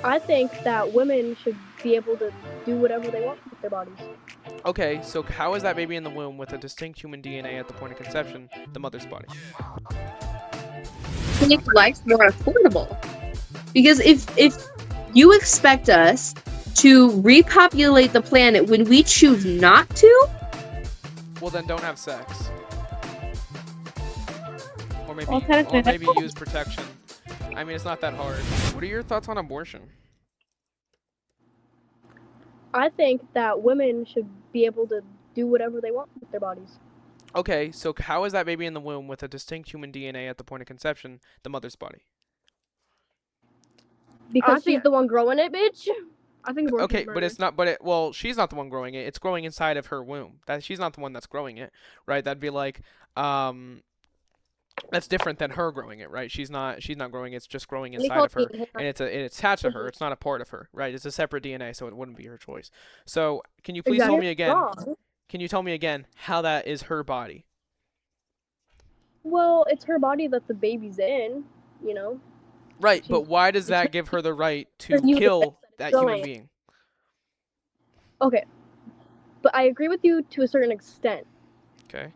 I think that women should be able to do whatever they want with their bodies. Okay, so how is that baby in the womb with a distinct human DNA at the point of conception the mother's body? Make life more affordable. Because if you expect us to repopulate the planet when we choose not to, Well, then don't have sex. Or maybe, Well, technically, or maybe use protection. I mean, it's not that hard. What are your thoughts on abortion? I think that women should be able to do whatever they want with their bodies. Okay, so how is that baby in the womb with a distinct human DNA at the point of conception the mother's body? Because she's the one growing it, bitch. I think abortion Okay, is but murder. it's not. Well, she's not the one growing it. It's growing inside of her womb. That she's not the one that's growing it, right? That'd be like, that's different than her growing it, right? She's not. She's not growing it. It's just growing They inside call of me her, and it's attached to her. It's not a part of her, right? It's a separate DNA, so it wouldn't be her choice. So, can you please tell exactly me again? wrong. Can you tell me again how that is her body? Well, it's her body that the baby's in. You know, Right, but she's why does it's her, that give her the right her to new life kill that it's that human growing. being? Okay, but I agree with you to a certain extent. Okay.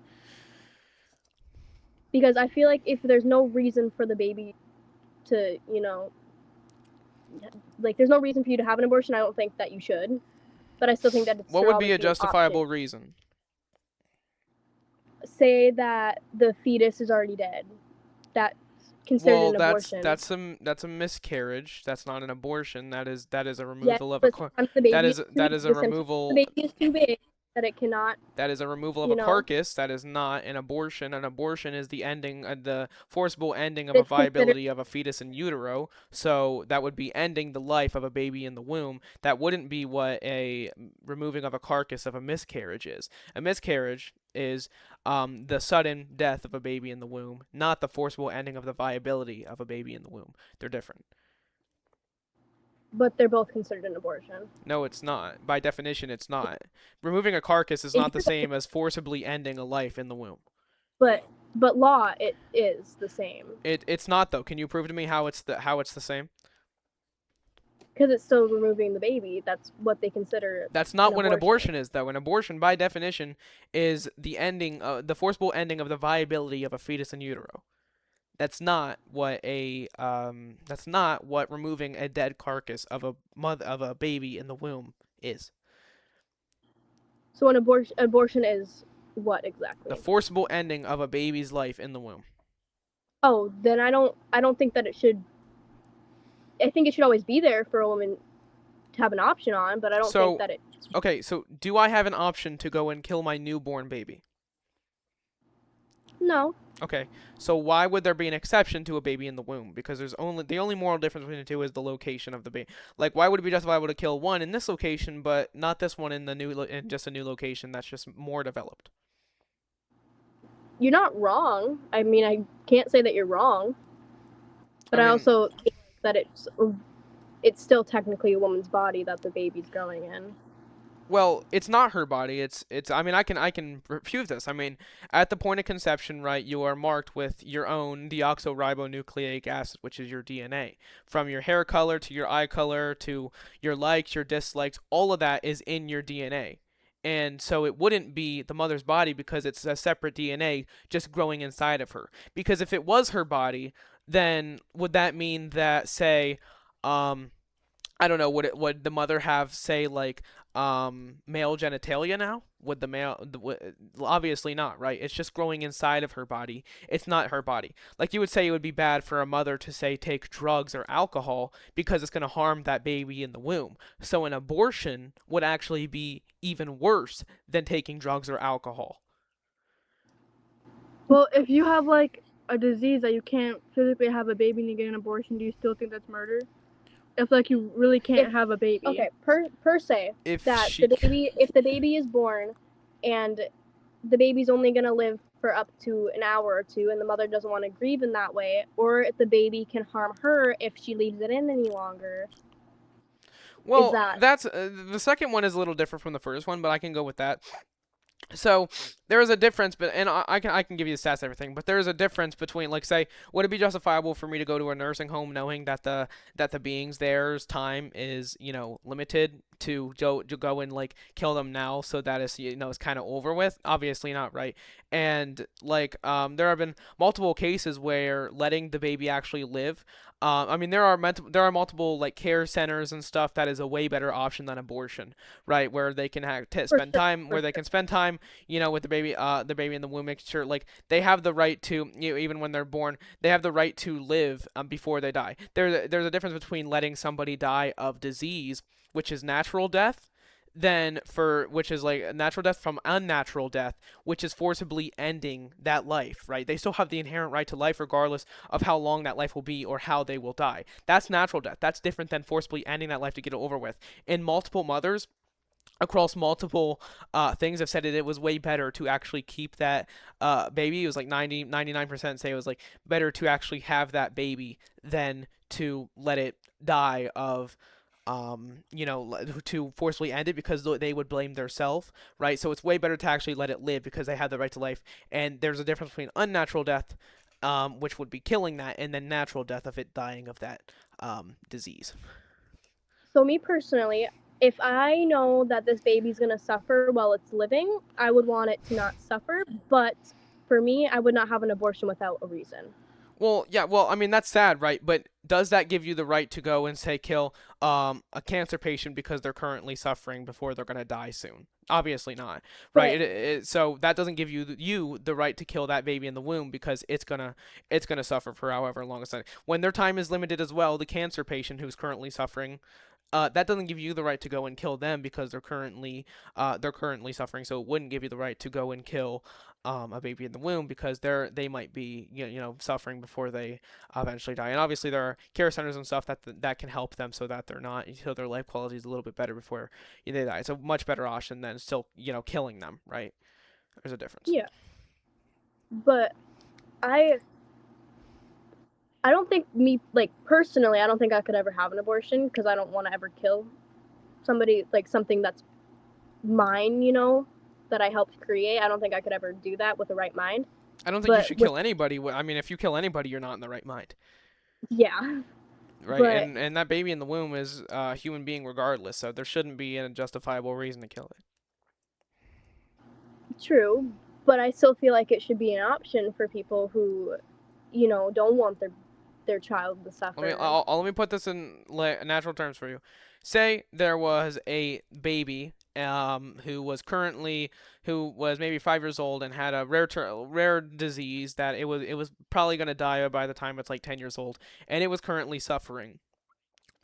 Because I feel like if there's no reason for the baby to, like there's no reason for you to have an abortion, I don't think that you should. But I still think that it What should would be always a be an option. justifiable reason? Say that the fetus is already dead. That's considered Well, an that's abortion. that's a miscarriage. That's not an abortion. That is a Yes, removal of a but sometimes the baby is too that weak. is a Sometimes the removal baby is too big that it cannot, that is a removal of you a know, carcass. That is not an abortion. An abortion is the ending, the forcible ending of a it's considered. viability of a fetus in utero. So that would be ending the life of a baby in the womb. That wouldn't be what a removing of a carcass of a miscarriage is. A miscarriage is the sudden death of a baby in the womb, not the forcible ending of the viability of a baby in the womb. They're different. But they're both considered an abortion. No, it's not. By definition, it's not. Removing a carcass is In not the your, same as forcibly ending a life in the womb. but but law it is the same It's not though. Can you prove to me how it's the same? because it's still removing the baby. That's what they consider That's an not what an abortion. abortion is though. An abortion by definition is the ending the forcible ending of the viability of a fetus in utero. That's not what removing a dead carcass of a baby in the womb is. So an abortion is what The exactly? forcible ending of a baby's life in the womb. Oh, then I don't think that it should. I think it should always be there for a woman to have an option on, but I don't think So, that it. okay, so do I have an option to go and kill my newborn baby? No, Okay, so why would there be an exception to a baby in the womb? Because the only moral difference between the two is the location of the baby. Like, why would it be justifiable to kill one in this location, but not this one in in just a new location that's just more developed? you're not wrong. I mean, I can't say that you're wrong, I but I mean, also think that it's still technically a woman's body that the baby's growing in. well, it's not her body. It's. I mean, I can refute this. I mean, at the point of conception, right, you are marked with your own deoxyribonucleic acid, which is your DNA. From your hair color to your eye color to your likes, your dislikes, all of that is in your DNA. And so it wouldn't be the mother's body because it's a separate DNA just growing inside of her. Because if it was her body, then would that mean that, say, um, I don't know. Would the mother have, say, like male genitalia now? Would the obviously not, right? It's just growing inside of her body. It's not her body. Like you would say, it would be bad for a mother to say take drugs or alcohol because it's going to harm that baby in the womb. So an abortion would actually be even worse than taking drugs or alcohol. Well, if you have like a disease that you can't physically have a baby and you get an abortion, do you still think that's murder? If like you really can't have a baby. Okay, per se, If that she if the baby is born, and the baby's only gonna live for up to an hour or two, and the mother doesn't want to grieve in that way, or if the baby can harm her if she leaves it in any longer, is well, that that's the second one is a little different from the first one, but I can go with that. So there is a difference, but and I can give you the stats and everything, but there is a difference between, like, say, would it be justifiable for me to go to a nursing home knowing that the beings there's time is, limited, to go and like kill them now so that it's kind of over with? Obviously not, right? And like there have been multiple cases where letting the baby actually live. I mean, there are multiple like care centers and stuff that is a way better option than abortion, right? Where they can For spend sure, time, for where they sure. can spend time, with the baby in the womb, making sure like they have the right to, even when they're born, they have the right to live before they die. There's a difference between letting somebody die of disease, which is natural death, than for which is like a natural death from unnatural death, which is forcibly ending that life, right? They still have the inherent right to life regardless of how long that life will be or how they will die. That's natural death. That's different than forcibly ending that life to get it over with. And multiple mothers across multiple things have said it was way better to actually keep that baby. It was like 99% say it was like better to actually have that baby than to let it die of to forcibly end it, because they would blame theirself, right? So it's way better to actually let it live because they have the right to life. And there's a difference between unnatural death, which would be killing that, and then natural death of it dying of that disease. So me personally, if I know that this baby's gonna suffer while it's living, I would want it to not suffer. But for me, I would not have an abortion without a reason. Well, yeah, well, I mean, that's sad, right? But does that give you the right to go and say kill a cancer patient because they're currently suffering before they're gonna die soon? Obviously not, right? But So that doesn't give you the right to kill that baby in the womb because it's gonna suffer for however long it's. When their time is limited as well, the cancer patient who's currently suffering, that doesn't give you the right to go and kill them because they're currently suffering. So it wouldn't give you the right to go and kill a baby in the womb because they might be suffering before they eventually die. And obviously there are care centers and stuff that can help them so that they're not so their life quality is a little bit better before they die. It's a much better option than still killing them, right? There's a difference. yeah, but I I don't think me like personally, I don't think I could ever have an abortion because I don't want to ever kill somebody, like something that's mine, that I helped create. I don't think I could ever do that with the right mind. I don't think you But should with kill anybody. I mean, if you kill anybody, you're not in the right mind, yeah, right? but And that baby in the womb is a human being regardless, so there shouldn't be a justifiable reason to kill it. true. But I still feel like it should be an option for people who, don't want their child to suffer. Let me put this in natural terms for you. Say there was a baby who was maybe 5 years old and had a rare disease that it was probably gonna die by the time it's like 10 years old, and it was currently suffering.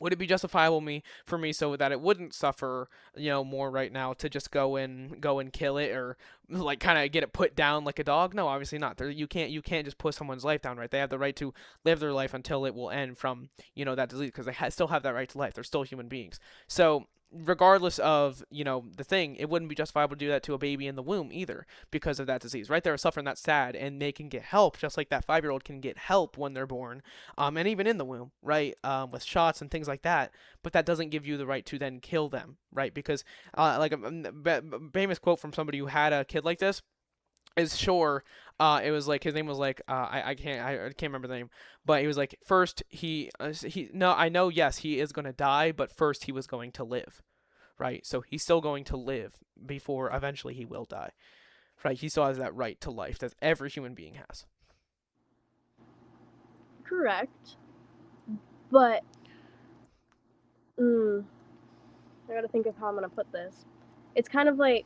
Would it be justifiable for me so that it wouldn't suffer more right now to just go and kill it, or like kind of get it put down like a dog? No, obviously not. You can't just put someone's life down, right? They have the right to live their life until it will end from that disease, because they still have that right to life. They're still human beings. So regardless of the thing, it wouldn't be justifiable to do that to a baby in the womb either because of that disease, right? They're suffering that sad, and they can get help just like that 5-year-old can get help when they're born, and even in the womb, right? With shots and things like that. But that doesn't give you the right to then kill them, right? Because like a famous quote from somebody who had a kid like this is sure. It was like his name was like I can't remember the name, but he was like first he no I know, yes, he is gonna die, but first he was going to live, right? So he's still going to live before eventually he will die, right? He still has that right to life that every human being has. Correct. But mm, I gotta think of how I'm gonna put this. It's kind of like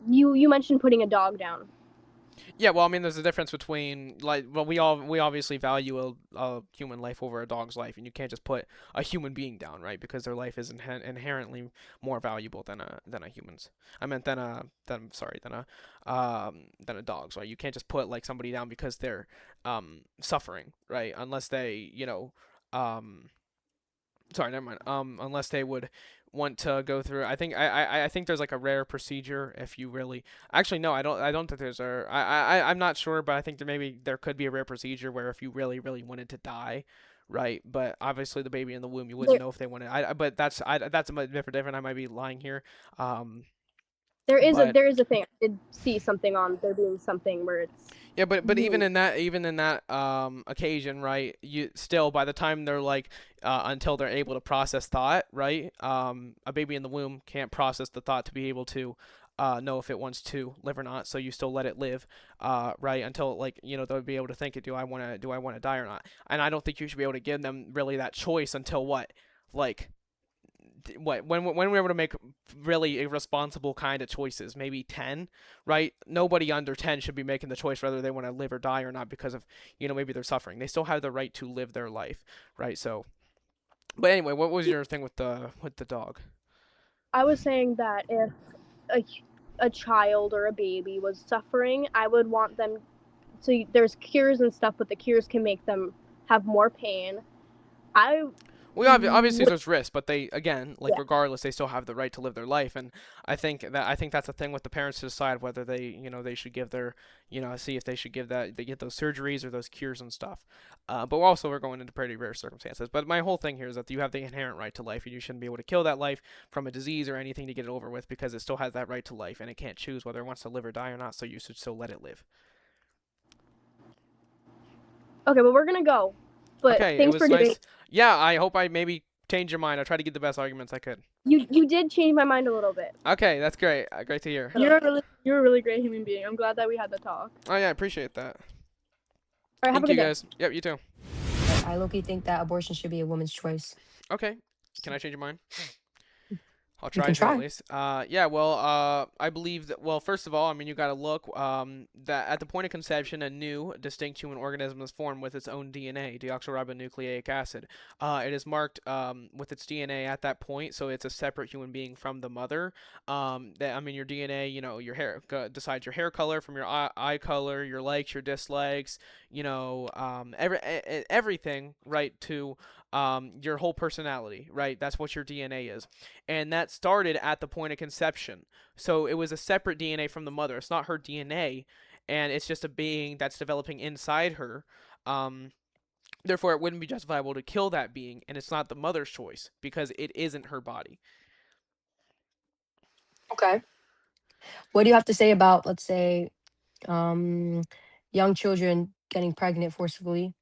you mentioned putting a dog down. Yeah, well, I mean, there's a difference between like, well, we obviously value a human life over a dog's life, and you can't just put a human being down, right? Because their life is inherently more valuable than a human's. I meant than a dog's, right? You can't just put like somebody down because they're suffering, right? Unless they, um sorry, never mind. Unless they would want to go through. I think there's like a rare procedure if you really. Actually, no, I don't think there's a. I'm not sure, but I think there could be a rare procedure where if you really wanted to die, right? But obviously the baby in the womb, you wouldn't There, know if they wanted. But that's a bit different. I might be lying here. Um, There is But a thing. I did see something on there being something where it's yeah, but even you. in that occasion, right? You still, by the time they're like until they're able to process thought, right? A baby in the womb can't process the thought to be able to know if it wants to live or not. So you still let it live, right? Until like they'll be able to think it. Do I want to die or not? And I don't think you should be able to give them really that choice until what, like when we're able to make really irresponsible kind of choices, maybe 10, right? Nobody under 10 should be making the choice whether they want to live or die or not because of maybe they're suffering. They still have the right to live their life, right? So, but anyway, what was your thing with the dog? I was saying that if a a child or a baby was suffering, I would want them. So there's cures and stuff, but the cures can make them have more pain. I Well, obviously would, there's risk, but they again, like yeah. regardless, they still have the right to live their life, and I think that's the thing with the parents to decide whether they should give their see if they should give that they get those surgeries or those cures and stuff. But also we're going into pretty rare circumstances. But my whole thing here is that you have the inherent right to life, and you shouldn't be able to kill that life from a disease or anything to get it over with because it still has that right to life, and it can't choose whether it wants to live or die or not. So you should still let it live. Okay, well we're gonna go. But Okay, it thanks for was debating. nice. Yeah, I hope I maybe changed your mind. I tried to get the best arguments I could. You did change my mind a little bit. Okay, that's great. Great to hear. You're a really great human being. I'm glad that we had the talk. Oh yeah, I appreciate that. All right, have a Thank good you day. guys. Yep, you too. I low-key think that abortion should be a woman's choice. Okay. Can I change your mind? I'll You try can to at try. least. Yeah, well, I believe that, well, first of all, I mean, you gotta look, that at the point of conception, a new, distinct human organism is formed with its own DNA, deoxyribonucleic acid. It is marked, with its DNA at that point, so it's a separate human being from the mother. I mean, your DNA, your hair, decides your hair color from your eye color, your likes, your dislikes, everything, right, to, your whole personality, right? That's what your DNA is. And that started at the point of conception. So it was a separate DNA from the mother. It's not her DNA, and it's just a being that's developing inside her. Um, Therefore, it wouldn't be justifiable to kill that being, and it's not the mother's choice because it isn't her body. Okay. What do you have to say about, let's say, um, young children getting pregnant forcibly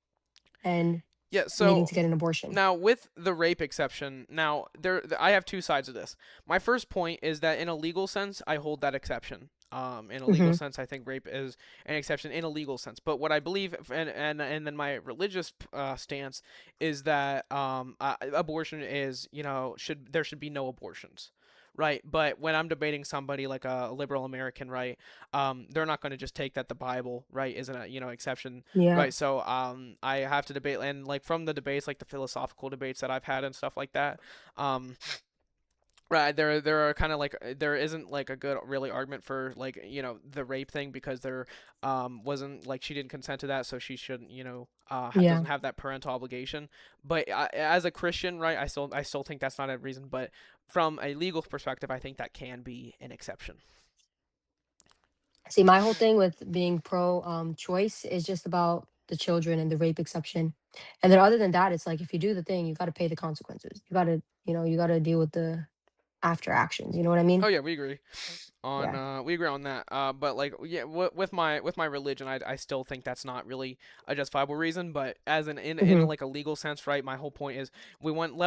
and Yeah. needing So to get an abortion? now, with the rape exception, now I have two sides of this. My first point is that in a legal sense, I hold that exception. In a legal Mm-hmm. sense, I think rape is an exception in a legal sense. But what I believe, and then my religious stance is that abortion is, there should be no abortions. Right, but when I'm debating somebody like a liberal American, right, they're not going to just take that the Bible, right, isn't a exception. Yeah. Right, so I have to debate, and like from the debates, like the philosophical debates that I've had and stuff like that, um, right, there are kind of like there isn't like a good really argument for like the rape thing because there wasn't like she didn't consent to that, so she shouldn't Yeah. doesn't have that parental obligation. But as a Christian, right, I still think that's not a reason, but from a legal perspective, I think that can be an exception. See, my whole thing with being pro choice is just about the children and the rape exception. And then other than that, it's like if you do the thing, you got to pay the consequences. You got to deal with the after actions. You know what I Oh mean? yeah, we agree. Yeah. We agree on that. But like yeah, with my religion, I still think that's not really a justifiable reason. But as in Mm-hmm. like a legal sense, right? My whole point is we want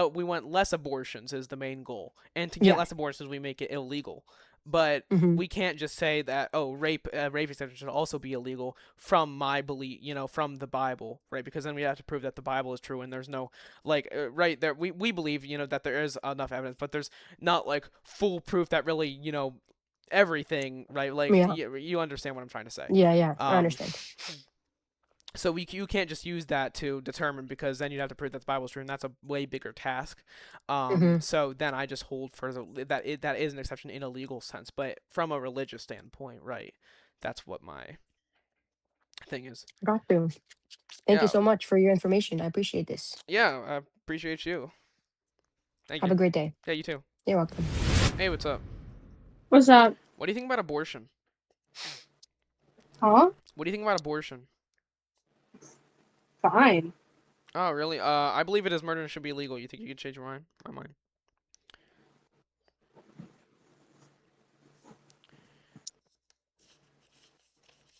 less abortions is the main goal, and to get Yeah. less abortions, we make it illegal. But Mm-hmm. we can't just say that rape exception should also be illegal from my belief, from the Bible, right? Because then we have to prove that the Bible is true, and there's no like right there we believe that there is enough evidence, but there's not like full proof that really everything, right? Like Yeah. you understand what I'm trying to say. Yeah. Yeah. I Um, understand. so you can't just use that to determine because then you'd have to prove that the Bible's true, and that's a way bigger task. Mm-hmm. So then I just hold for that is an exception in a legal sense, but from a religious standpoint, right? That's what my thing is. Got you. Thank you Yeah, so much for your information. I appreciate this. yeah. I appreciate you. Thank Have you. a great day. Yeah, you too. You're welcome. Hey, what's up? What's up? What do you think about abortion? Huh? What do you think about abortion? Fine. Oh, really? I believe it is murder and should be illegal. You think you could change your mind? My mind.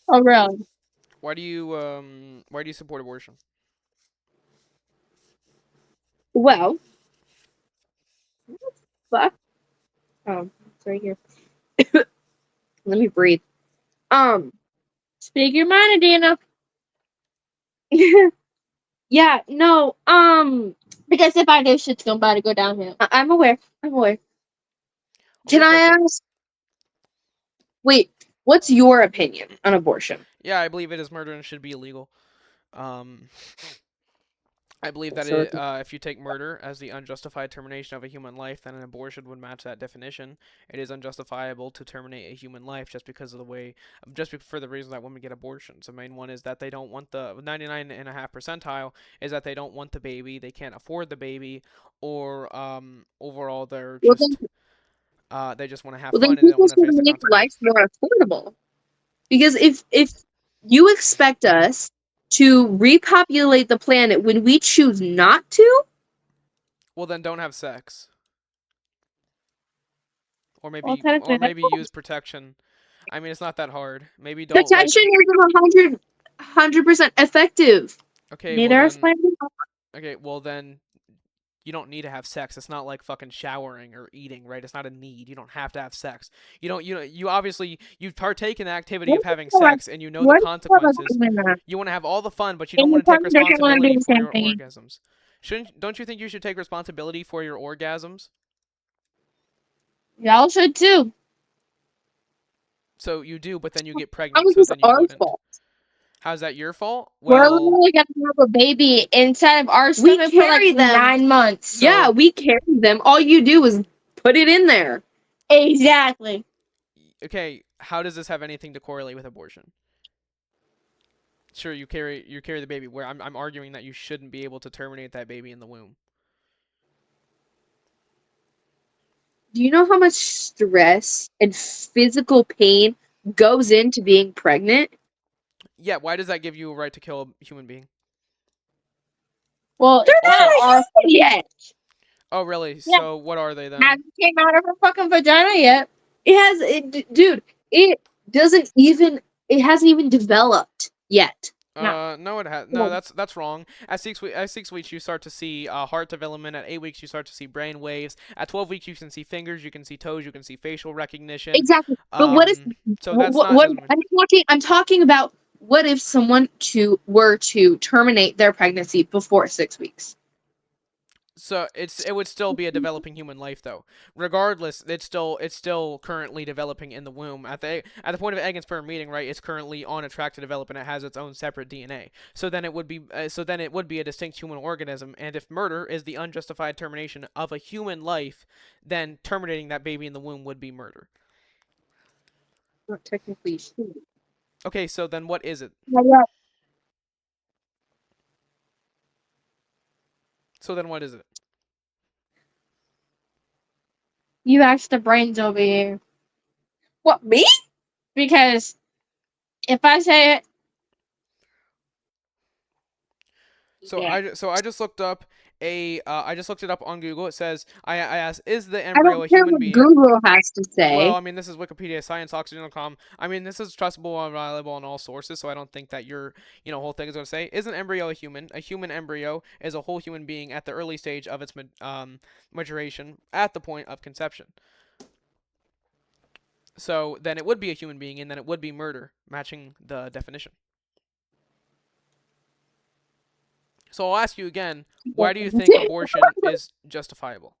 Oh, really? Why do you support abortion? Well, fuck. Oh, it's right here. Let me breathe. Speak your mind, Adina. Yeah, no, because if I do, shit's about to go downhill. I'm aware. I'm aware. Okay, Can I respectful. ask? Wait, what's your opinion on abortion? Yeah, I believe it is murder and should be illegal. Um, I believe that So, if you take murder as the unjustified termination of a human life, then an abortion would match that definition. It is unjustifiable to terminate a human life just because of the way, for the reason that women get abortions. The main one is that they don't want the 99.5 percentile is that they don't want the baby, they can't afford the baby, or overall well then, they just want to have well then, fun and they don't people want to should face the make life consequences. more affordable. Because if you expect us to repopulate the planet when we choose not to, Well, then don't have sex, well, technically, maybe use protection. I mean, it's not that hard. Maybe don't like. protection isn't 100% effective. Okay, well Neither is then. planning. Okay, well then you don't need to have sex. It's not like fucking showering or eating, right? It's not a need. You don't have to have sex. You obviously you partake in the activity What of is having correct? sex and you know the What is correct consequences. in that? You want to have all the fun, but you don't In the want to take same direction, I want to do responsibility the for same your thing. orgasms. Don't you think you should take responsibility for your orgasms? Y'all should too. So you do, but then you get How pregnant, is so this then you our wouldn't. fault? How's that your fault? We're Well, literally gonna have a baby inside of our stomach for carry like them. 9 months. So- Yeah, we carry them. All you do is put it in there. Exactly. okay, how does this have anything to correlate with abortion? Sure, you carry the baby. Where I'm arguing that you shouldn't be able to terminate that baby in the womb. Do you know how much stress and physical pain goes into being pregnant? Yeah, why does that give you a right to kill a human being? Well, they're Also- not our fault yet. Oh, really? Yeah. So what are they then? Hasn't came out of her fucking vagina yet. It has, dude. It doesn't even. It hasn't even developed yet. No, it has. No, that's wrong. At 6 weeks, you start to see heart development. At 8 weeks, you start to see brain waves. At 12 weeks, you can see fingers, you can see toes, you can see facial recognition. Exactly. But what if? So that's What? not. Doesn't mean- I'm talking about. What if someone were to terminate their pregnancy before 6 weeks? So it would still be a developing human life though. Regardless, it's still currently developing in the womb. At the point of egg and sperm meeting, right? It's currently on a track to develop and it has its own separate DNA. So then it would be a distinct human organism. And if murder is the unjustified termination of a human life, then terminating that baby in the womb would be murder. Not technically. Okay, so then what is it? Yeah. So then what is it? You asked the brains over here. What, me? Because if I say it. So Yeah. I just looked up I just looked it up on Google. It says I asked, is the I embryo a don't care human what being? Google has to say. Well, I mean, this is Wikipedia, ScienceOxygen.com. I mean, this is trustable and reliable on all sources, so I don't think that your whole thing is going to say, is an embryo a human? A human embryo is a whole human being at the early stage of its maturation at the point of conception. So then it would be a human being, and then it would be murder, matching the definition. So I'll ask you again, why do you think abortion is justifiable?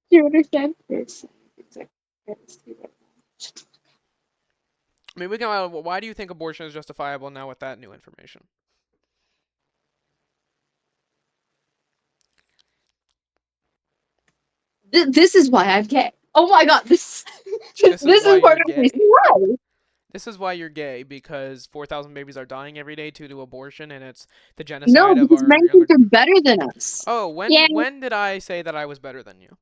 Do you understand? I mean, why do you think abortion is justifiable now with that new information? This is why I'm gay. Oh my god, this This is why is part you're of the reason gay. why. This is why you're gay, because 4,000 babies are dying every day due to abortion, and it's the No, genocide of because our men think younger. they're better than us. Oh, Yeah. when did I say that I was better than you?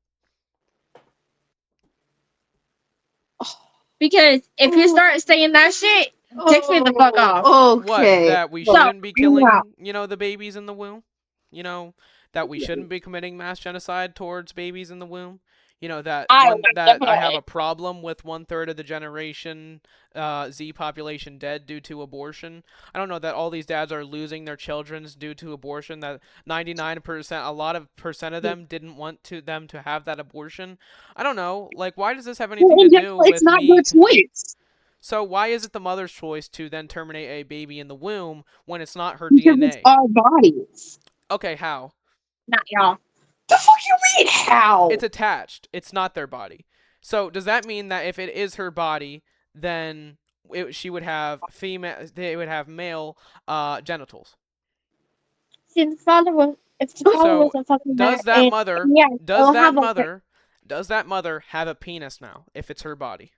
Because if you start saying that shit, takes me the fuck off. What, that we So, shouldn't be yeah. killing, the babies in the womb? That we shouldn't be committing mass genocide towards babies in the womb? You know, that I one would, that I have definitely. a problem with 1/3 of the generation Z population dead due to abortion. I don't know that all these dads are losing their children due to abortion. That 99%, a lot of percent of them didn't want them to have that abortion. I don't know. Like, why does this have anything Well, to in do general, it's with not their me? choice So why is it the mother's choice to then terminate a baby in the womb when it's not her because it's DNA? our bodies. Okay, how? Not y'all. The fuck you mean how? It's attached. It's not their body. So does that mean that if it is her body, then she would have female? They would have male genitals. See, if the father So was a fucking man, does that and mother? yeah, Does they'll that have a. mother? Does that mother have a penis now? If it's her body.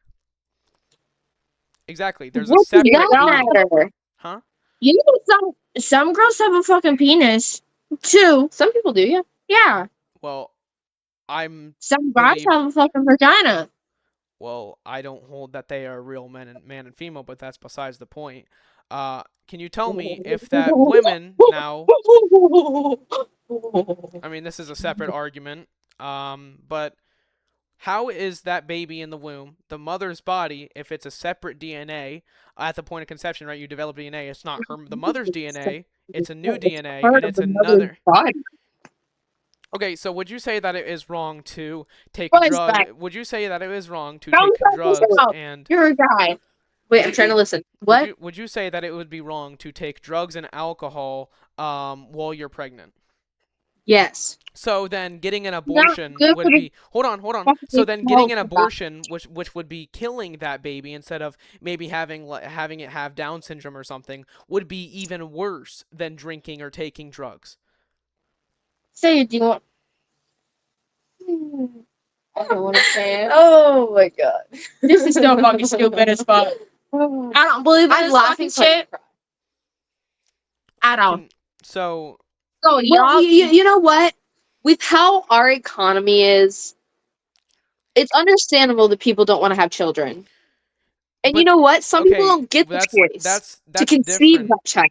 Exactly. There's a What does separate that being. matter? Huh? You know, some girls have a fucking penis too. Some people do, yeah. Yeah. Well, I'm Some guys believe. have a fucking vagina. Well, I don't hold that they are real man and female, but that's besides the point. Can you tell me if that women now? I mean, this is a separate argument. But how is that baby in the womb, the mother's body, if it's a separate DNA at the point of conception, right? You develop DNA. It's not the mother's DNA. It's a new It's DNA, part and of it's the mother's another. body. Okay, so would you say that it is wrong to take What is that? Would you say that it is wrong to Don't take cut this drugs out. and You're a guy. Wait, I'm trying to listen. What? would you say that it would be wrong to take drugs and alcohol while you're pregnant? Yes. So then getting an Not abortion good for would the be hold on. So fucking then getting an health. abortion which would be killing that baby instead of maybe having it have Down syndrome or something would be even worse than drinking or taking drugs. Say, do you want? I don't want to say it. Oh my god. This is so fucking stupid as fuck. I don't believe in this fucking shit. I don't. So So y'all, you know what? With how our economy is, it's understandable that people don't want to have children. And you but know what? Some people okay, don't get the choice to conceive different. that child.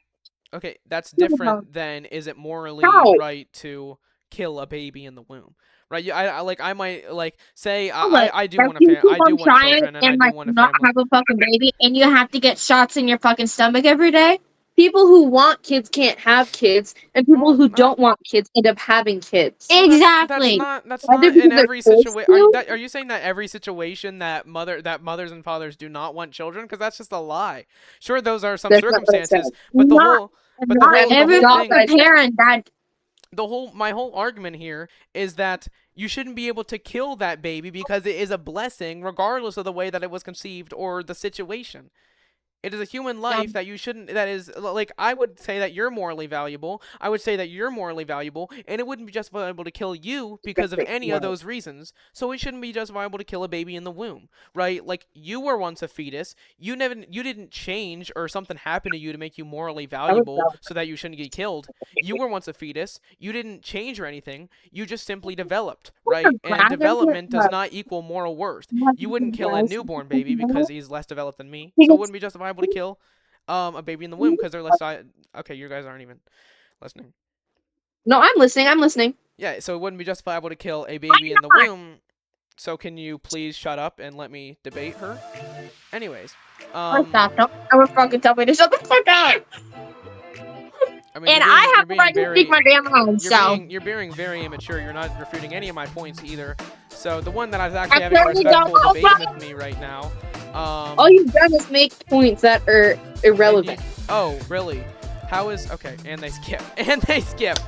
Okay, that's Yeah. different than is it morally How? right to kill a baby in the womb? Right? I might like say Look, I do if want you keep I do on want trying children and I and do like want a not family. have a fucking baby, and you have to get shots in your fucking stomach every day. People who want kids can't have kids, and people Well, who not don't want kids end up having kids. well, Exactly. that's Either not in because they're every forced situation. to. Are you saying that every situation that mothers and fathers do not want children? Because that's just a lie. Sure, those are some That's not what I circumstances, said. but Not the every whole thing, fucking parent that. my whole argument here is that you shouldn't be able to kill that baby because it is a blessing regardless of the way that it was conceived or the situation. It is a human life that you shouldn't. That is like I would say that you're morally valuable. I would say that you're morally valuable, and it wouldn't be justifiable to kill you because of any of those reasons. So it shouldn't be justifiable to kill a baby in the womb, right? Like you were once a fetus. You didn't change or something happened to you to make you morally valuable so that you shouldn't get killed. You were once a fetus. You didn't change or anything. You just simply developed, right? And development does not equal moral worth. You wouldn't kill a newborn baby because he's less developed than me, so it wouldn't be justifiable to kill a baby in the womb because they're less. Okay, you guys aren't even listening. No, I'm listening. I'm listening. Yeah, so it wouldn't be justifiable to kill a baby in the womb. So can you please shut up and let me debate her? Anyways, Stop! Don't ever fucking tell me to shut the fuck up. I mean, And I have the right to speak my damn mind. You're being very immature. You're not refuting any of my points either. So the one that I was I actually having a clearly don't respectful know debate about- with me right now. All you've done is make points that are irrelevant. Oh, really? How is okay? And they skip. And they skip.